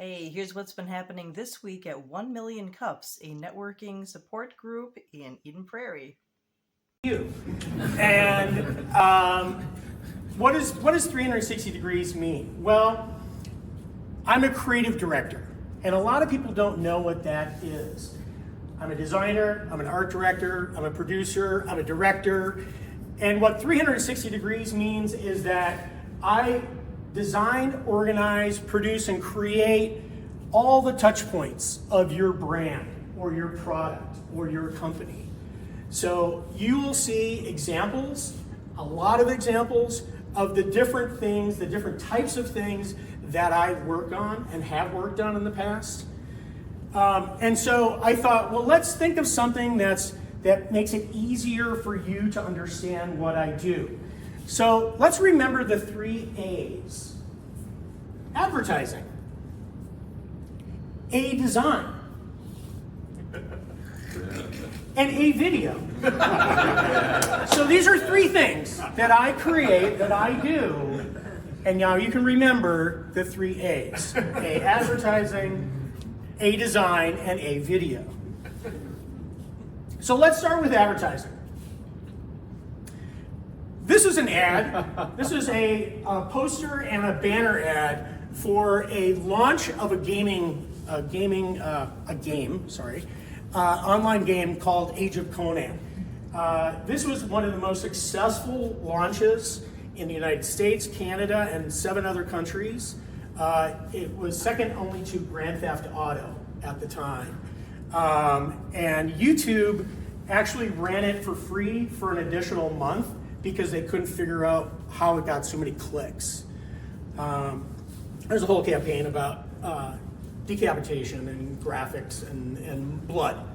Hey, here's what's been happening this week at 1 Million Cups, a networking support group in Eden Prairie. And what does 360 degrees mean? Well, I'm a creative director, and a lot of people don't know what that is. I'm a designer, I'm an art director, I'm a producer, I'm a director, and what 360 degrees means is that I design, organize, produce, and create all the touch points of your brand or your product or your company. So you will see examples, a lot of examples of the different things, the different types of things that I work on and have worked on in the past. And so I thought, well, let's think of something that makes it easier for you to understand what I do. So let's remember the 3 A's. Advertising. A, design. And a video. So these are 3 things that I create, that I do, and now you can remember the 3 A's. A, advertising, A, design, and A, video. So let's start with advertising. This is an ad. This is a poster and a banner ad for a launch of online game called Age of Conan. This was one of the most successful launches in the United States, Canada, and 7 other countries. It was second only to Grand Theft Auto at the time. And YouTube actually ran it for free for an additional month because they couldn't figure out how it got so many clicks. There's a whole campaign about decapitation and graphics and blood.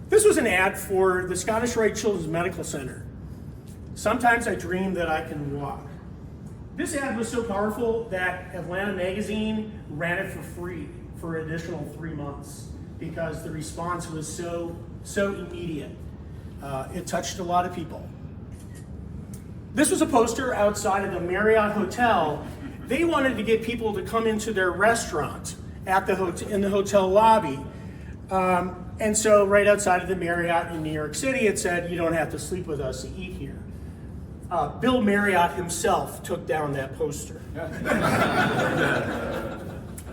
This was an ad for the Scottish Rite Children's Medical Center. Sometimes I dream that I can walk. This ad was so powerful that Atlanta Magazine ran it for free for an additional 3 months because the response was so immediate. It touched a lot of people. This was a poster outside of the Marriott Hotel. They wanted to get people to come into their restaurant in the hotel lobby. And so right outside of the Marriott in New York City, it said, "You don't have to sleep with us to eat here." Bill Marriott himself took down that poster.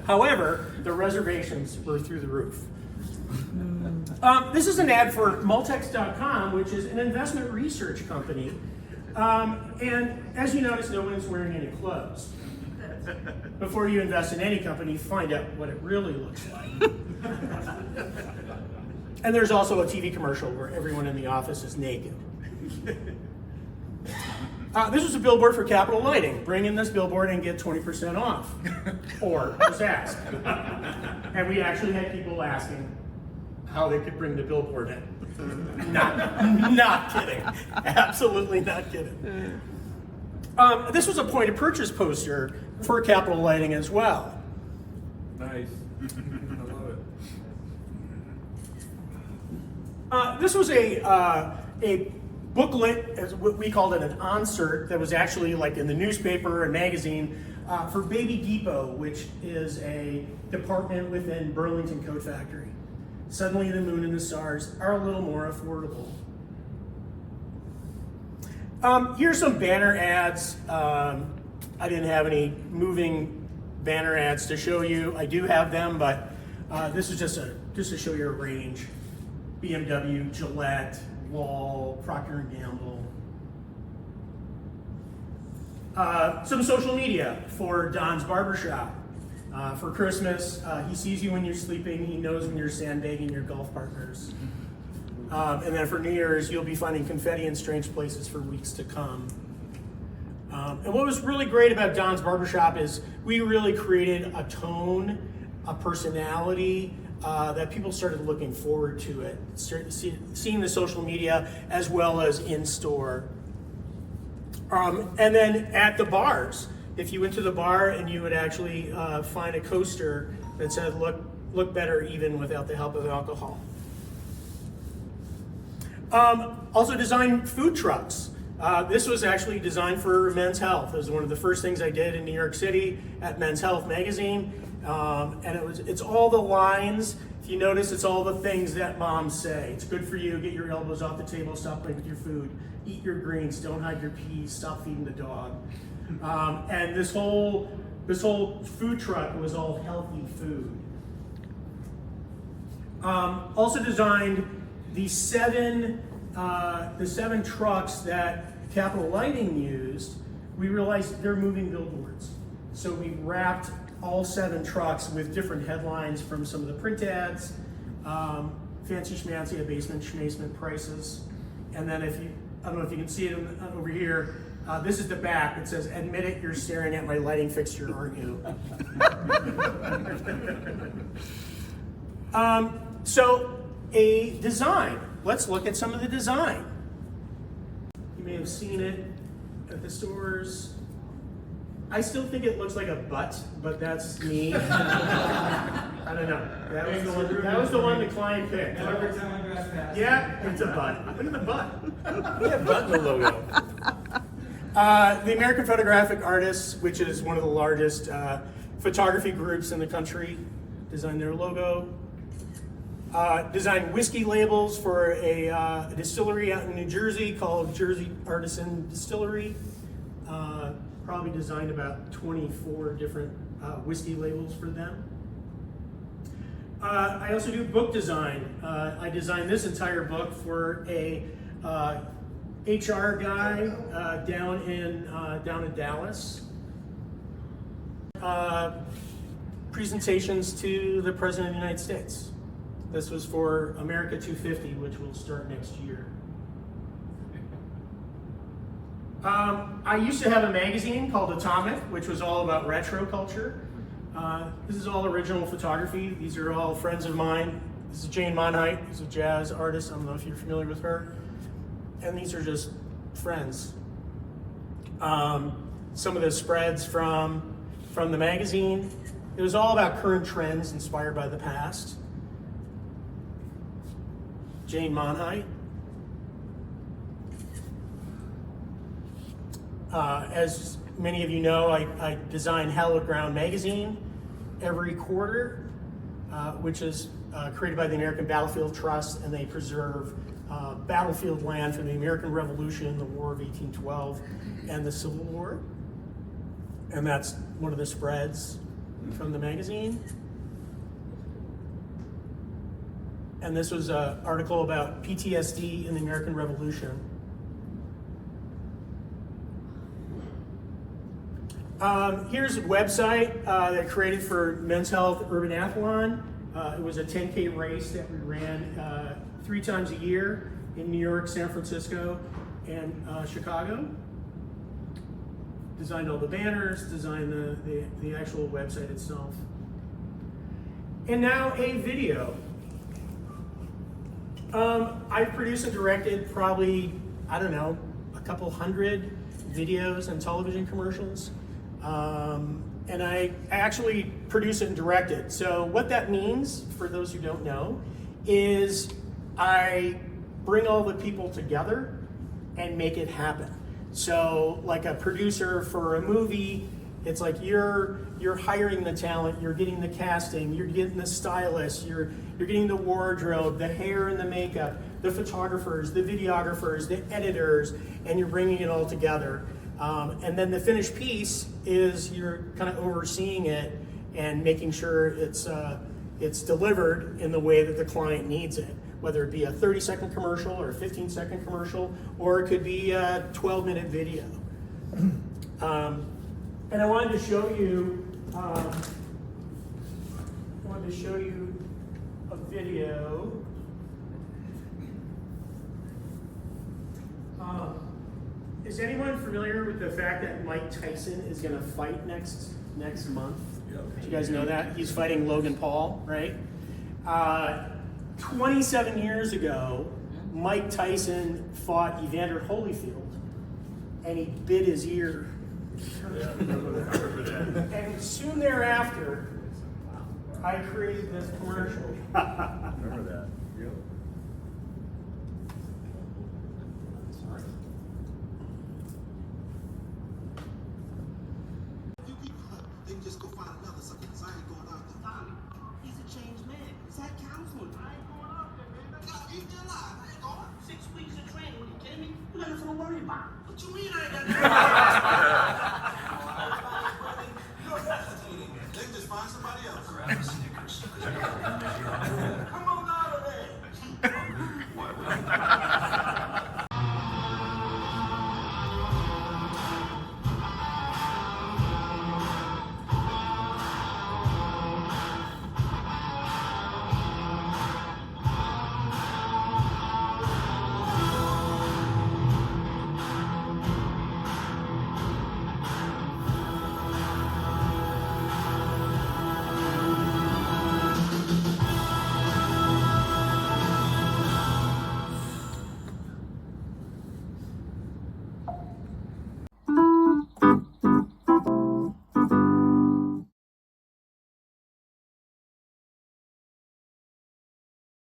However, the reservations were through the roof. This is an ad for Multex.com, which is an investment research company. And as you notice, no one's wearing any clothes. Before you invest in any company, find out what it really looks like. And there's also a TV commercial where everyone in the office is naked. This was a billboard for Capital Lighting. Bring in this billboard and get 20% off. Or just ask. And we actually had people asking how they could bring the billboard in. Not kidding. Absolutely not kidding. This was a point of purchase poster for Capital Lighting as well. Nice. I love it. This was a booklet, as we called it, an insert that was actually like in the newspaper and magazine for Baby Depot, which is a department within Burlington Coat Factory. Suddenly the moon and the stars are a little more affordable. Here's some banner ads. I didn't have any moving banner ads to show you. I do have them, but this is just to show you a range. BMW, Gillette, Wall, Procter & Gamble. Some social media for Don's Barbershop. For Christmas, he sees you when you're sleeping. He knows when you're sandbagging your golf partners. And then for New Year's, you'll be finding confetti in strange places for weeks to come. And what was really great about Don's Barbershop is we really created a tone, a personality, that people started looking forward to it, seeing the social media as well as in store. And then at the bars, if you went to the bar and you would actually find a coaster that said, look better even without the help of alcohol. Also design food trucks. This was actually designed for Men's Health. It was one of the first things I did in New York City at Men's Health magazine. And it's all the lines. If you notice, it's all the things that moms say. It's good for you, get your elbows off the table, stop playing with your food, eat your greens, don't hide your peas, stop feeding the dog. And this whole food truck was all healthy food. Also designed the seven trucks that Capital Lighting used. We realized they're moving billboards. So we wrapped all 7 trucks with different headlines from some of the print ads, fancy schmancy, a basement schmacement prices. And then I don't know if you can see it over here, this is the back. It says, "Admit it, you're staring at my lighting fixture, aren't you?" So a design. Let's look at some of the design. You may have seen it at the stores. I still think it looks like a butt, but that's me. I don't know. That was the one the client picked. Yeah, it's a butt. Look at the butt. Yeah, butt in the logo. The American Photographic Artists, which is one of the largest photography groups in the country, designed their logo. Designed whiskey labels for a distillery out in New Jersey called Jersey Artisan Distillery. Probably designed about 24 different whiskey labels for them. I also do book design. I designed this entire book for a HR guy down in Dallas. Presentations to the President of the United States. This was for America 250, which will start next year. I used to have a magazine called Atomic, which was all about retro culture. This is all original photography. These are all friends of mine. This is Jane Monheit, who's a jazz artist. I don't know if you're familiar with her. And these are just friends. Some of the spreads from the magazine. It was all about current trends inspired by the past. Jane Monheit. As many of you know, I design Hallowed Ground magazine every quarter, which is created by the American Battlefield Trust, and they preserve battlefield land from the American Revolution, the War of 1812, and the Civil War. And that's one of the spreads from the magazine. And this was an article about PTSD in the American Revolution. Here's a website that I created for Men's Health Urban Athlon. It was a 10K race that we ran 3 times a year in New York, San Francisco, and Chicago. Designed all the banners, designed the actual website itself. And now a video. I've produced and directed probably, I don't know, a couple hundred videos and television commercials. And I actually produce it and direct it. So what that means, for those who don't know, is I bring all the people together and make it happen. So like a producer for a movie, it's like you're hiring the talent, you're getting the casting, you're getting the stylist, you're getting the wardrobe, the hair and the makeup, the photographers, the videographers, the editors, and you're bringing it all together. And then the finished piece is you're kind of overseeing it and making sure it's delivered in the way that the client needs it, whether it be a 30-second commercial or a 15-second commercial, or it could be a 12-minute video. And I wanted to show you a video. Is anyone familiar with the fact that Mike Tyson is going to fight next month? Yep. Do you guys know that? He's fighting Logan Paul, right? 27 years ago, Mike Tyson fought Evander Holyfield, and he bit his ear. Yeah, I remember that. And soon thereafter, I created this commercial. Remember that. Yep. him just go find another sucker, 'cause I ain't going out there. Tommy, he's a changed man. He's had counseling. I ain't going out there, man. No, he's still alive. I ain't going. 6 weeks of training. What, are you kidding me? You got nothing to worry about. What you mean I